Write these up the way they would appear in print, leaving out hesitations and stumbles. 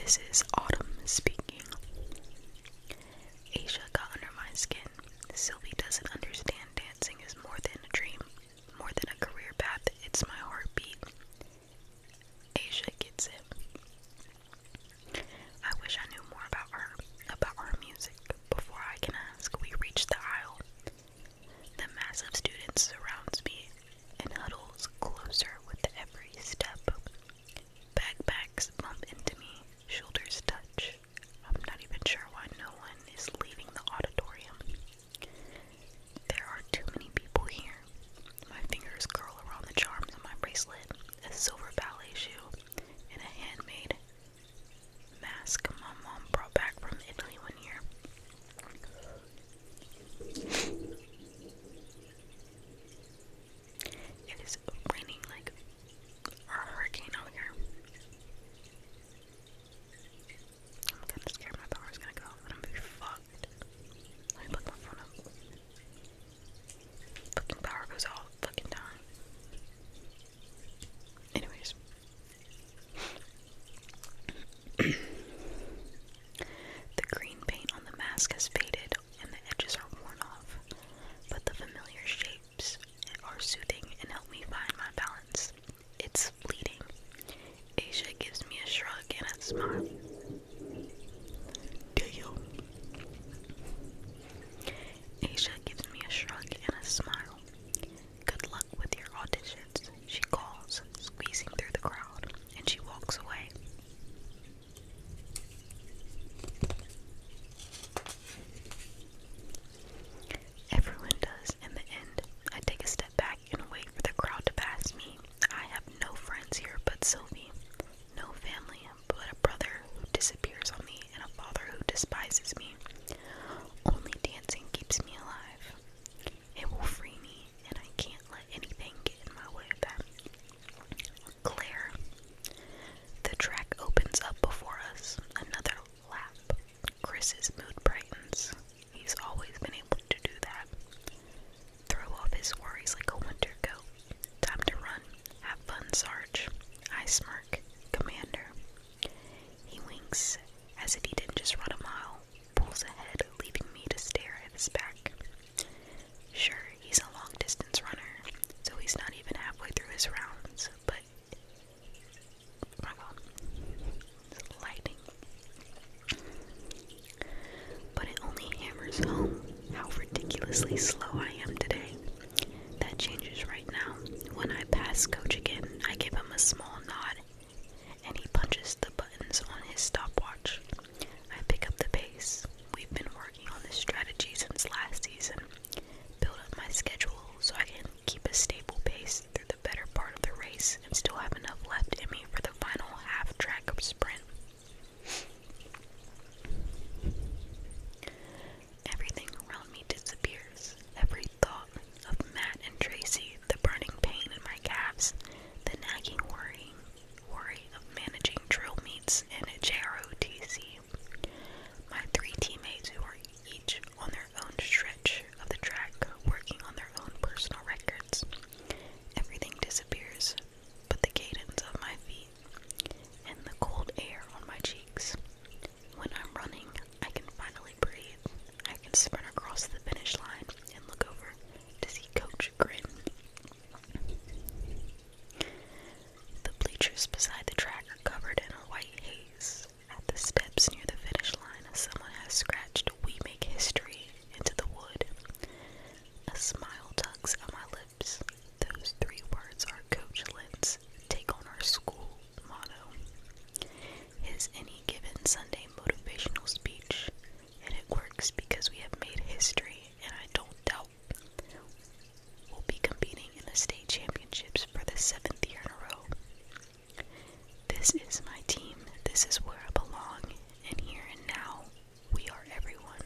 This is Autumn speaking. Asia got under my skin. Sylvie doesn't understand dancing is more than a dream, more than a career path. It's my heartbeat. Asia gets it. I wish I knew more about her music. Before I can ask, we reach the aisle. The mass of students surrounds me and huddles closer with every step. Backpacks bump into me, shoulders touch. I'm not even sure why no one is leaving the auditorium. There are too many people here. My fingers curl around the charms on my bracelet, a silver ballet shoe, and a handmade mask my mom brought back from Italy one year. It is raining like a hurricane out here. I'm kind of scared my power's gonna go and I'm gonna be fucked. Let me put my phone up. Fucking power goes all fucking time. Anyways. The green paint on the mask has faded and the edges are worn off, but the familiar shapes are soothing and help me find my balance. It's fleeting. Asia gives me a shrug and a smile. Damn. Asia gives me a shrug and a smile. Good luck with your auditions, she calls, squeezing through the crowd, and she walks away. Everyone does in the end. I take a step back and wait for the crowd to pass me. I have no friends here but Sylvie. No family but a brother who disappears on me and a father who despises me. Only dancing keeps me alive. It will free me, and I can't let anything get in my way of that. Claire. The track opens up before us. Another lap. Chris's mood brightens. He's always been able to do that. Throw off his worries like a winter coat. Time to run. Have fun, Sarge. I smirk. Commander. He winks as if he didn't just run a mile. Pulls ahead, leaving me to stare at his back. Sure, he's a long-distance runner, so he's not even halfway through his rounds, but oh my god, it's lightning. But it only hammers home how ridiculously slow I am today. That changes right now. When I pass Coach again, I give him a small nod, and he punches the buttons on his stopwatch. I pick up the pace. We've been working on this strategy since last season. Build up my schedule so I can keep a stable pace through the better part of the race and still have enough left in me for the final half-track sprint. Everything around me disappears. Every thought of Matt and Tracy, the burning pain in my calves, the nagging worry of managing drill meets and a JROTC. My three teammates who are each on their own stretch of the track, working on their own personal records. Everything disappears, but the cadence of my feet and the cold air on my cheeks. When I'm running, I can finally breathe. I can sprint across the finish line and look over to see Coach grin. The bleachers beside the track are covered in a white haze. At the steps near the finish line, someone has scratched "We Make History" into the wood. A smile tugs at my lips. Those three words are Coach Lynn's take on our school motto. His any given Sunday motivational speech, and it works because we have made history, and I don't doubt we'll be competing in the state championships for the 7th year in a row. This is my team. This is where I belong, and here and now, we are everyone.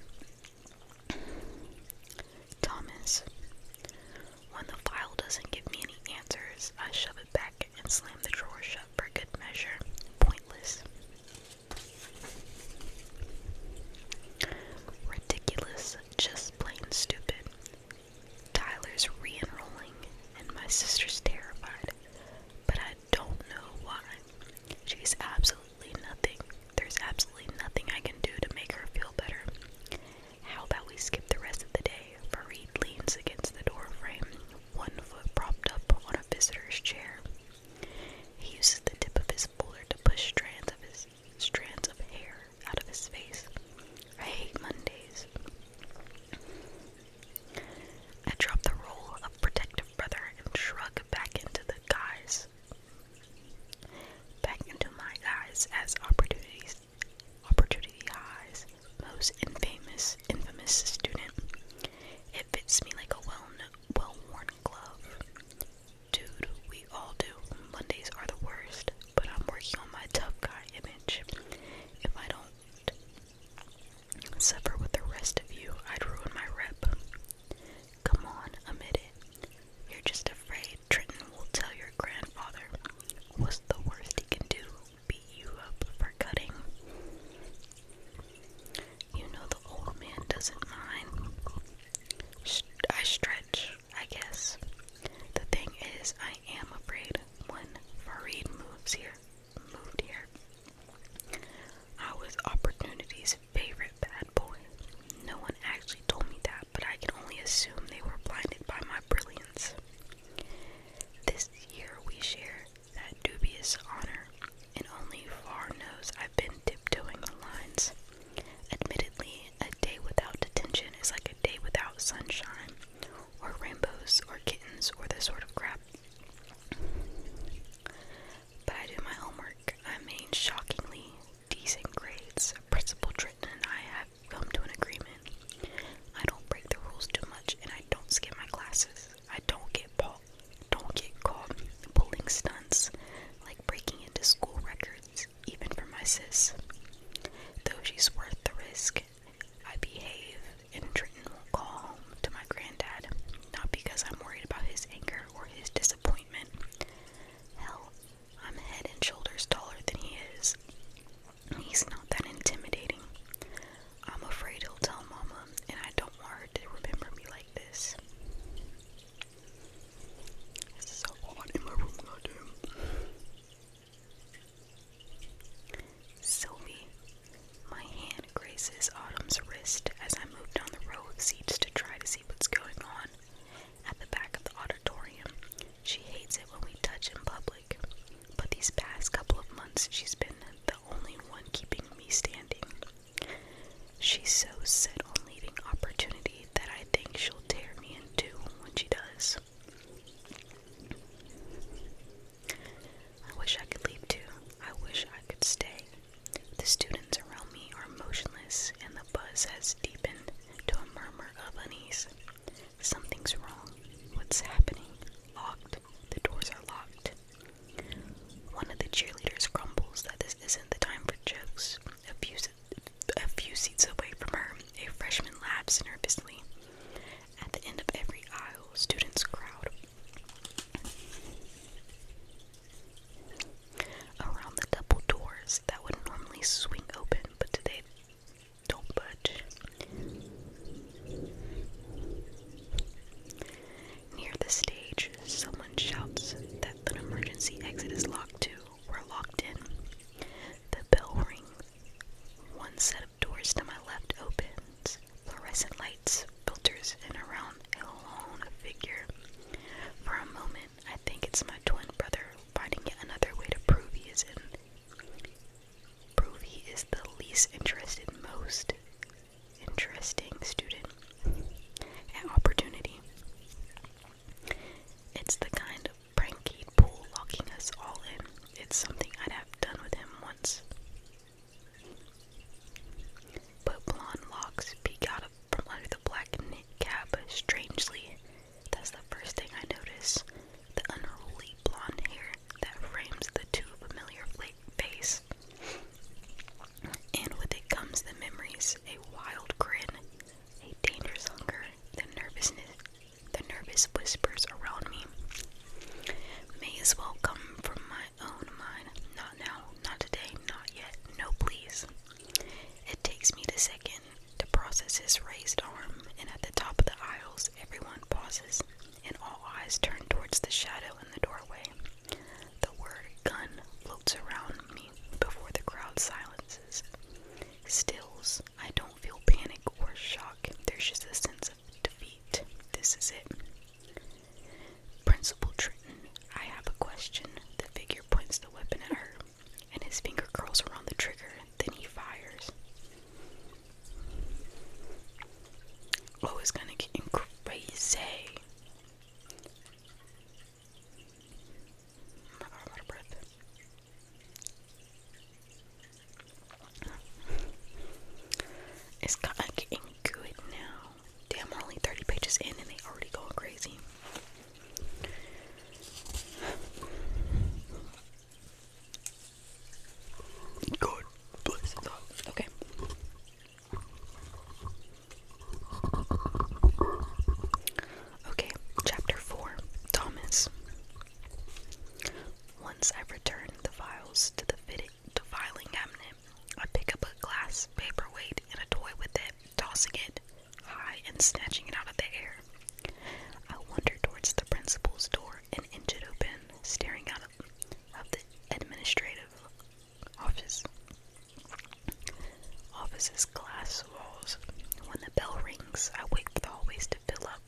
Thomas. When the file doesn't give me any answers, I shove it back and slam the drawer shut for good measure. Pointless. Ridiculous. Just plain stupid. Tyler's re-enrolling, and my sister's terrified, but I don't know why. She's absolutely nothing nemesis. Though she's worth the risk, I behave, and Trenton will call home to my granddad, not because I'm worried about his anger or his disappointment. Hell, I'm head and shoulders taller than he is. He's not that intimidating. I'm afraid he'll tell Mama, and I don't want her to remember me like this. It's so hot in my room, goddamn. Sylvie. My hand graces Autumn's wrist as I move down the row of seats to try to see what's going on at the back of the auditorium. She hates it when we touch in public, but these past couple of months she's been the only one keeping me standing. She's so set on leaving opportunity that I think she'll tear me in two when she does. I wish I could leave too. I wish I could stay. The students around me are motionless, and the buzz has deepened to a murmur of unease. Something's wrong. What's happening? Locked. The doors are locked. One of the cheerleaders grumbles that this isn't the time for jokes. A few seats away from her, a freshman laughs nervously. At the end of every aisle, students crowd around the double doors that would normally swing open, but today don't budge. Near the stage, someone shouts that an emergency exit is locked too. We're locked in. The bell rings. One set of doors to my left opens. Fluorescent lights filters in around a lone figure. For a moment, I think it's my twin brother finding yet another way to prove he is the least interested, most interesting student at opportunity. It's the kind of prank he'd pull, locking us all in. It's something I'd have done with him once. But blonde locks peek out from under the black knit cap. Strangely, that's the first thing I notice. The unruly blonde hair that frames the too familiar face. And with it comes the memories, a wild grin, a dangerous hunger, the nervous whispers around me. May as well come from my own mind. Not now, not today, not yet, no please. It takes me a second to process his raised arm, and at the top of the aisles, everyone pauses, and all eyes turn towards the shadow in the doorway. The word gun floats around me before the crowd silences. Stills, I don't feel panic or shock. There's just a sense of defeat. This is it. Principal Trenton, I have a question. The figure points the weapon at her, and his finger curls around the trigger. Then he fires. Oh, it's gonna get crazy. I'm out of breath. It's kind of getting good now. Damn, we're only 30 pages in and they already going crazy. God bless them. Okay. Okay, chapter 4. Thomas. Once I've returned the files to the filing cabinet, I pick up a glass paperweight and a toy with it, tossing it high and snatching it out of the air. I wander towards the principal's door and inch it open, staring out of the administrative office's glass walls. When the bell rings, I wait for the hallways to fill up.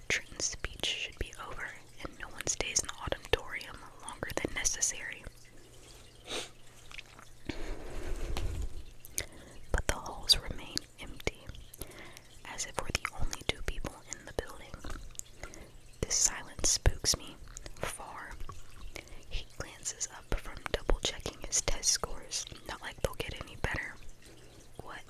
Trenton's speech should be over, and no one stays in the auditorium longer than necessary. But the halls remain empty, as if we're the only two people in the building. This silence spooks me. Far. He glances up from double-checking his test scores, not like they'll get any better. What?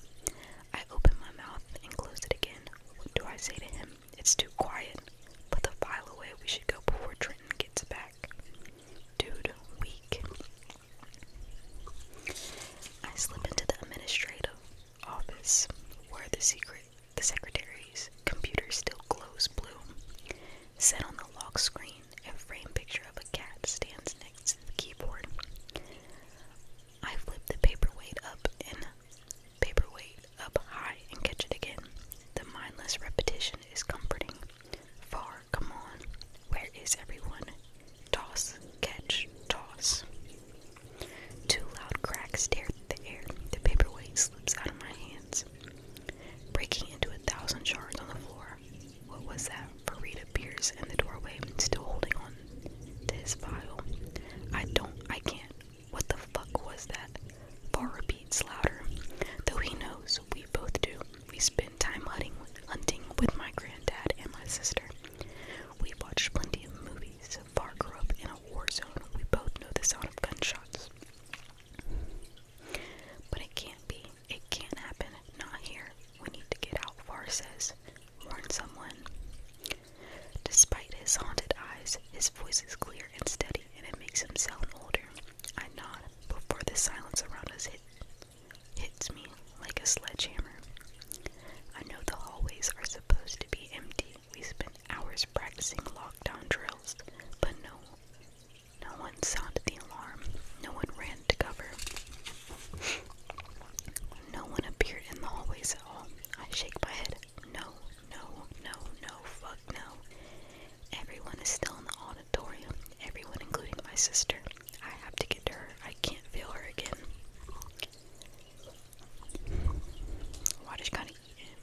slips out of my hands, breaking into 1,000 shards on the floor. What was that? Farid appears in the doorway, still holding on to his vial. I can't. What the fuck was that? Far repeats louder. Though he knows, we both do. We spend time hunting with my granddad and my sister. We watched plenty of movies. Far grew up in a war zone. We both know the sound of gunshots. But it can't be. It can't happen. Not here. We need to get out, Far says. Warn someone. Despite his haunted eyes, his voice is clear and steady, and it makes him sound older. I nod before the silence around us hits me like a sledgehammer. I know the hallways are supposed to be empty. We spent hours practicing lockdown drills, but no one sounded the alarm. No one ran to cover. No one appeared in the hallways at all. I shake my head. No, fuck no. Everyone is still in the auditorium. Everyone, including my sister. I have to get to her. I can't feel her again. Water's kinda eating.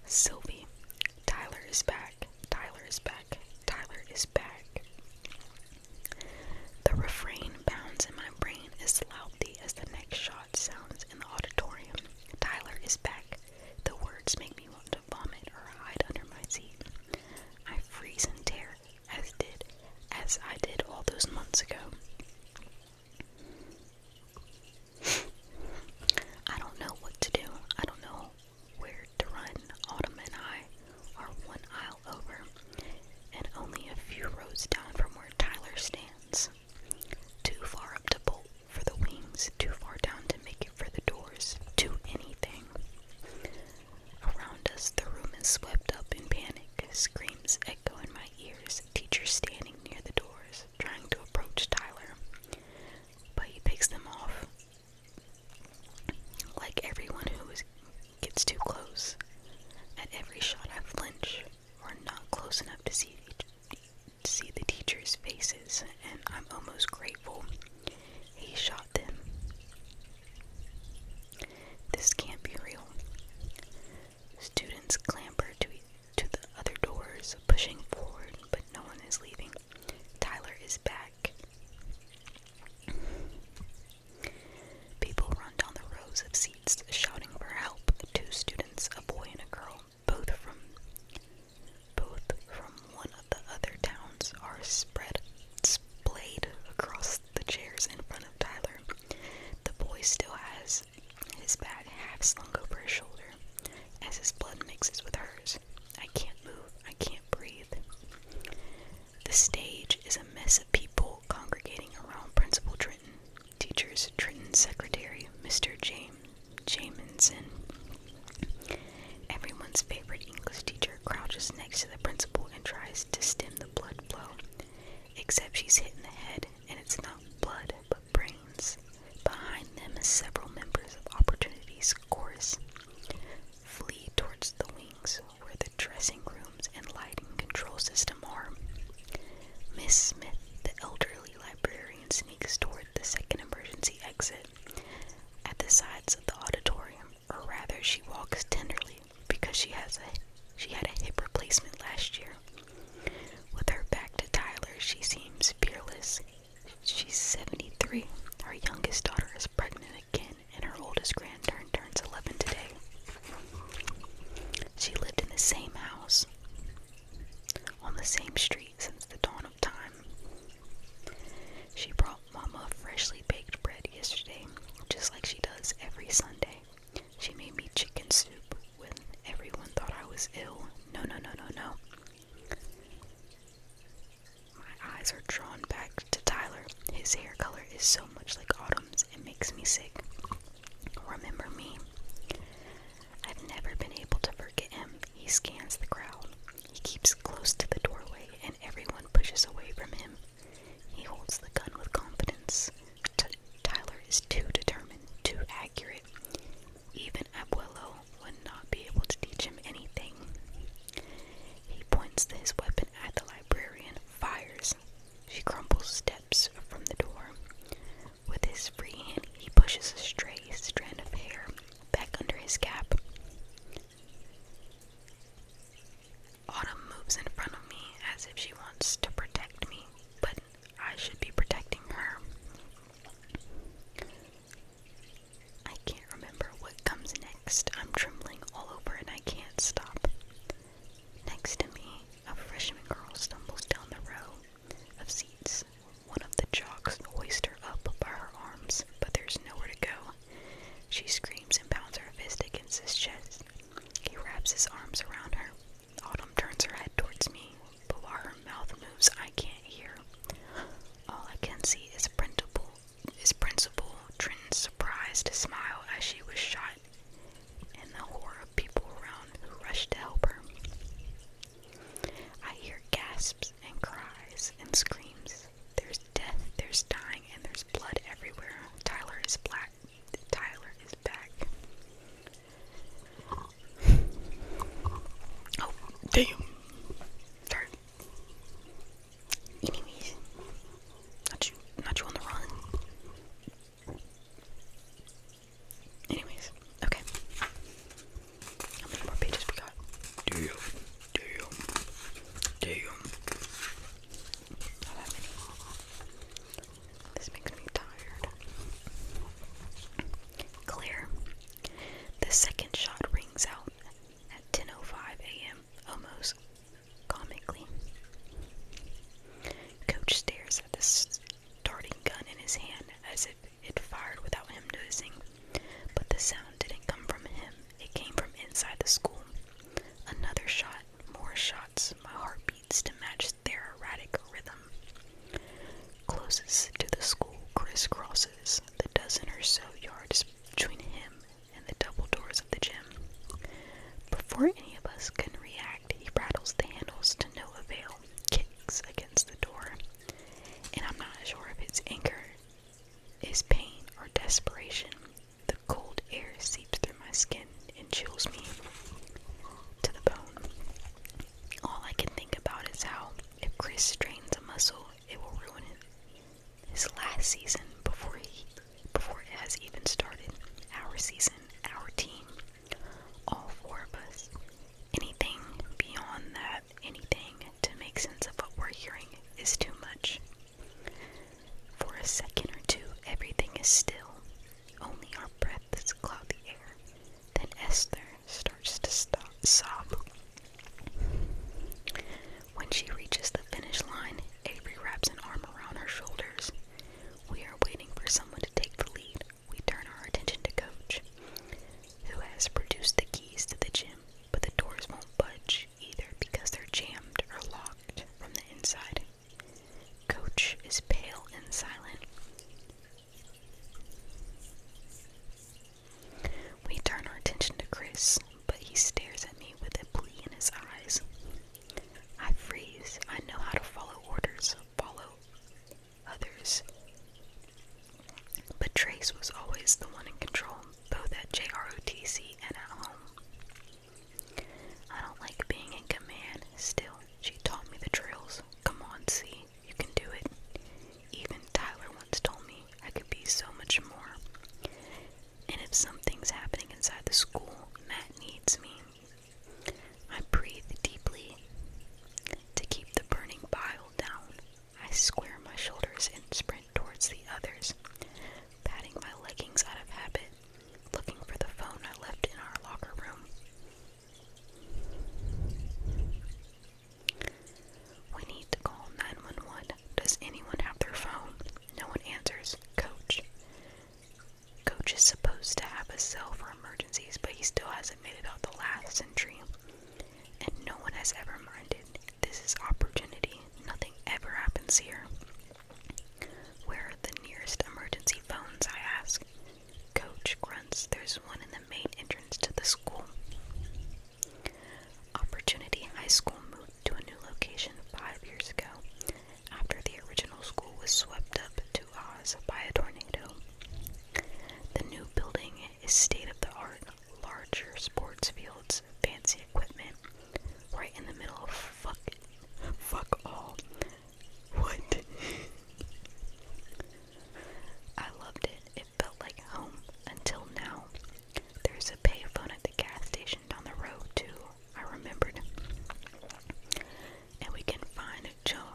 Sylvie. Tyler is back. Tyler is back. Tyler is back. The refrain pounds in my brain as loudly as the next shot sounds in the auditorium. Tyler is back. The words make me want to vomit or hide under my seat. I freeze in terror, as I did all those months ago. I don't know what to do. I don't know where to run. Autumn and I are one aisle over, and only a few rows down from where Tyler stands. Too far up to bolt for the wings, too far down to make it for the doors, to anything. Around us, the room is swept up in panic. Screams echo in my ears. Teachers standing near the doors, trying to approach Tyler, but he picks them off. Like everyone who gets too close. At every shot, I flinch. We're not close enough to see the teachers' faces, and I'm almost grateful he shot them. This can't be real. Students clamber to the other doors, pushing forward, but no one is leaving. Tyler is back. People run down the rows of seats, shouting for help. 2 students, a boy and a girl, both from one of the other towns, are splayed across the chairs in front of Tyler. The boy still has his bag half slung over his shoulder as his blood mixes with hers. I can't move. I can't breathe. The stage is a mess of people congregating around Principal Trenton. Teachers, Trenton's secretary, Mr. Jamison. Everyone's favorite English teacher crouches next to the principal and tries to stem the blood flow. Except she's hit in the head, and it's not blood, but brains. Behind them is several members of Opportunity's chorus. Flee towards the wings, where the dressing rooms and lighting control system are. Miss Smith, the elderly librarian, sneaks toward the second emergency exit at the sides of the auditorium, or rather she walks tenderly because she had a hip replacement last year. With her back to Tyler, she seems fearless. She's 73. Her youngest daughter is pregnant again, and her oldest grandson turns 11 today. She lived in the same house, on the same street since the dawn of time. She brought Mama freshly baked bread yesterday, just like she does every Sunday. She made me chicken soup when everyone thought I was ill. No. My eyes are drawn back to Tyler. His hair color is so much like Autumn's, it makes me sick. Remember me? I've never been able to forget him. He scans the crowd. He keeps close to the doorway, and everyone pushes away from him. He holds the gun with confidence. Tyler is too determined, too accurate. Even Abuelo would not be able to teach him anything. He points his weapon at the librarian, fires. She closest to the school crisscrosses the dozen or so yards between him and the double doors of the gym. Before any of us can react, he rattles the handles to no avail, kicks against the door, and I'm not sure if it's anger, is pain, or desperation. The cold air seeps through my skin and chills me to the bone. All I can think about is how, if Chris strains a muscle, it will ruin his last season before it has even started. Our season, our team, all four of us. Anything beyond that, anything to make sense of what we're hearing is too much. For a second or two, everything is still. Only our breaths cloud the air. Then Esther starts to sob. When she reaches the finish line, Avery wraps an arm around her shoulders. We are waiting for someone to take the lead. We turn our attention to Coach, who has produced the keys to the gym, but the doors won't budge either because they're jammed or locked from the inside. Coach is pale and silent. We turn our attention to Chris, but he stares at me with a plea in his eyes. I freeze. I know how to follow orders, follow others. But Trace was always the one in control, both at JROTC and at home. I don't like being in command. Still, she taught me the drills. Come on, see, you can do it. Even Tyler once told me I could be so much more. And if something's happening inside the school, Matt needs me. I breathe deeply to keep the burning bile down. I square my shoulders and sprint towards the others, patting my leggings out of habit, looking for the phone I left in our locker room. We need to call 911. Does anyone have their phone? No one answers. Coach. Coach is supposed to have a cell for emergencies, but he still hasn't made it out the last entry. And no one has ever minded. This is opportunity. Nothing ever happens here. Where are the nearest emergency phones, I ask. Coach grunts. There's one in the main entrance to the school. Opportunity High School moved to a new location 5 years ago, after the original school was swept up to Oz by a tornado. The new building is state-of-the-art, larger sports fields, fancy equipment, right in the middle of fuck all. What? I loved it. It felt like home until now. There's a payphone at the gas station down the road too, I remembered. And we can find Jonah.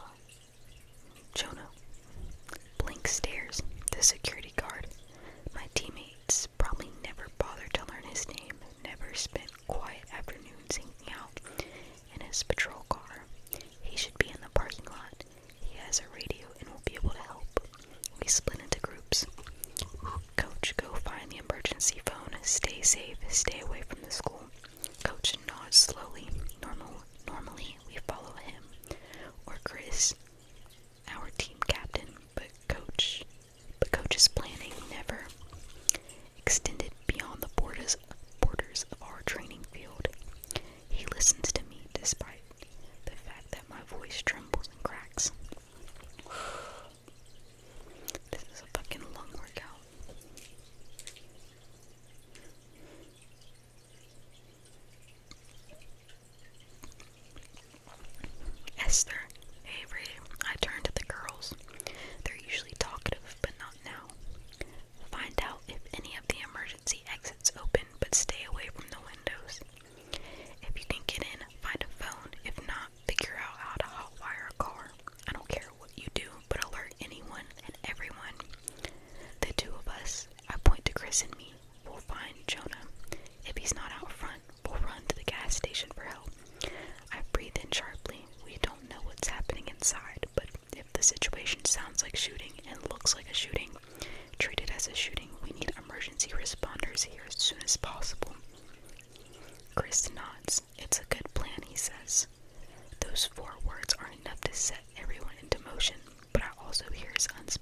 Blink stares. The security guard. My teammates probably never bothered to learn his name, never spent quiet afternoons hanging out in his patrol car. He should be in the parking lot. He has a radio and will be able to help. We split into groups. Coach, go find the emergency phone. Stay safe. Stay away from the school. Coach nods slowly. Normally we follow him or Chris, our team captain, but Coach's planning never extended beyond the borders of our training field. He listens to me despite the fact that my voice trembles and cracks. This is a fucking lung workout. Esther, Avery, I turn to the girls. They're usually talkative, but not now. Find out if any of the emergency exits open, but stay away from the windows. If you can get in, find a phone. If not, figure out how to hotwire a car. I don't care what you do, but alert anyone and everyone. The two of us, I point to Chris and me, will find Jonah. If he's not out front, we'll run to the gas station for help. I breathe in sharply. We don't know what's happening inside, but if the situation sounds like shooting and looks like a shooting, treat it as a shooting. We need emergency responders here as soon as possible. Chris nods. It's a good plan, he says. Those 4 words are enough to set everyone into motion, but I also hear his unspoken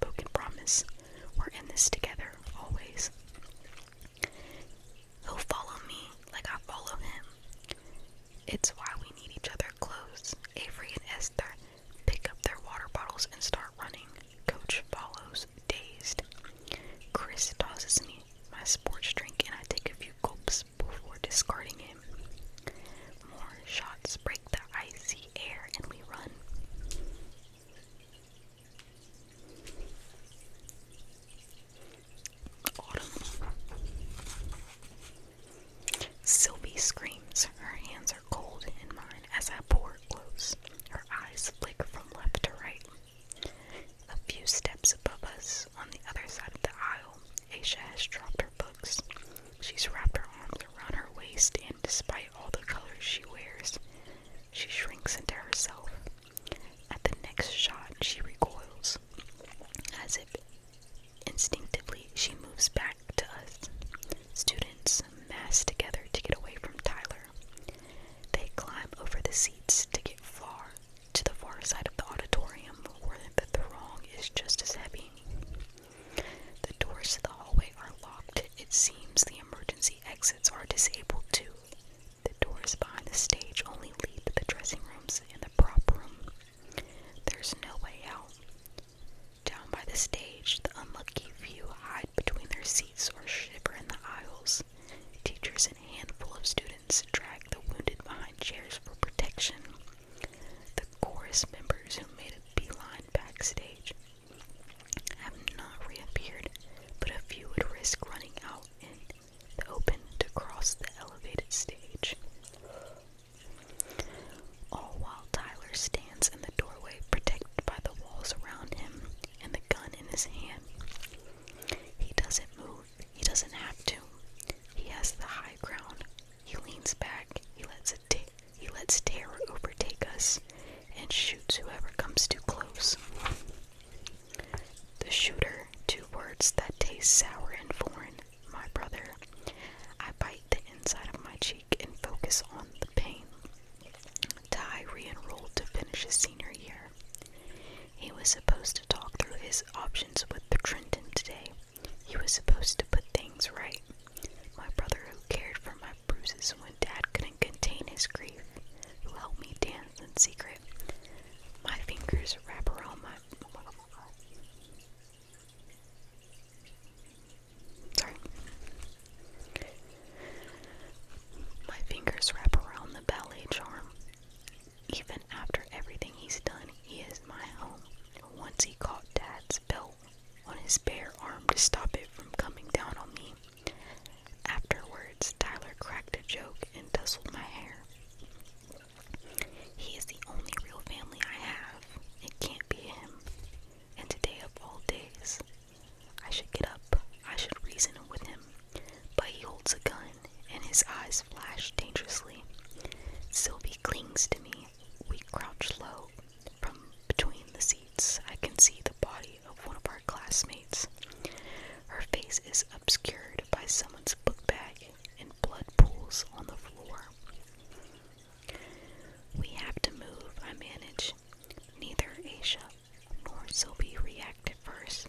stage, the unlucky few hide between their seats or shiver in the aisles. Teachers and a handful of students drag the wounded behind chairs for protection. The chorus members who made a beeline backstage have not reappeared, but a few would risk running out in the open to cross the elevated stage. All while Tyler stands in the doorway, protected by the walls around him and the gun in his hand. He doesn't move. He doesn't have to. He has the high ground. He leans back. He lets terror overtake us and shoots whoever comes too close. The shooter, 2 words that taste sour and foreign, my brother. I bite the inside of my cheek and focus on the pain. Ty re-enrolled to finish his senior year. He was supposed to talk through his options with Trenton today. He was supposed to put things right. My brother who cared for my bruises when Dad couldn't contain his grief, who helped me dance in secret. My fingers wrap around My fingers wrap around the ballet charm. Even after everything he's done, he is my home. Once he caught Dad's belt on his bare arm to stop it from coming down on me. Afterwards, Tyler cracked a joke and tousled my hair. He is the only real family I have. It can't be him. And today of all days, I should get up. I should reason with him. But he holds a gun, and his eyes flash dangerously. Sylvie clings to me. We crouch low. From between the seats, I can see the body of one of our classmates. Her face is obscured by someone's book bag, and blood pools on the floor. We have to move, I manage. Neither Aisha nor Sylvie react at first.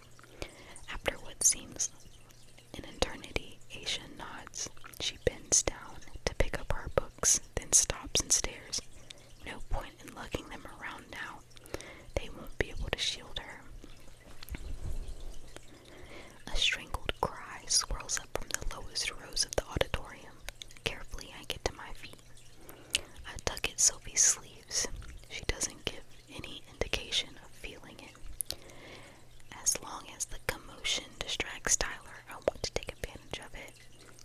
After what seems an eternity, Aisha nods. She bends down to pick up her books, then stops and stares. No point in lugging them around now. They won't be able to shield her. A strangled cry swirls up from the lowest rows of the auditorium. Carefully, I get to my feet. I tug at Sophie's sleeves. She doesn't give any indication of feeling it. As long as the commotion distracts Tyler, I want to take advantage of it.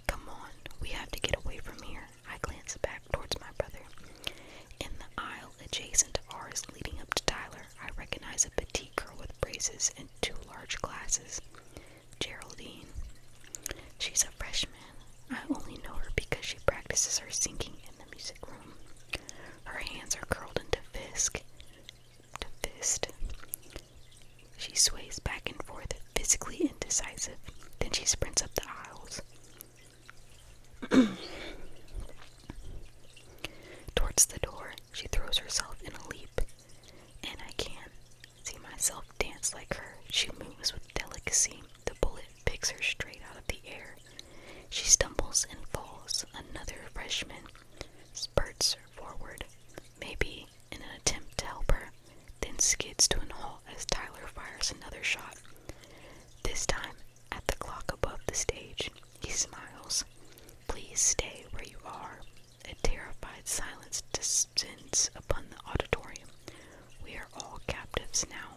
Come on, we have to get away from here. I glance back towards my brother. In the aisle adjacent to ours leading up to Tyler, I recognize a petite girl with braces and 2 large glasses. Geraldine. She's a freshman. I only know her because she practices her singing in the music room. Her hands are curled into fist. She sways back and forth, physically indecisive. Then she sprints up the aisles. Towards the door, she throws herself in a leap. And I can't see myself dance like her. She moves with delicacy. The bullet picks her straight out of the air. She stumbles and falls. Another freshman spurts forward, maybe in an attempt to help her, then skids to a halt as Tyler fires another shot. This time, at the clock above the stage, he smiles. Please stay where you are. A terrified silence descends upon the auditorium. We are all captives now.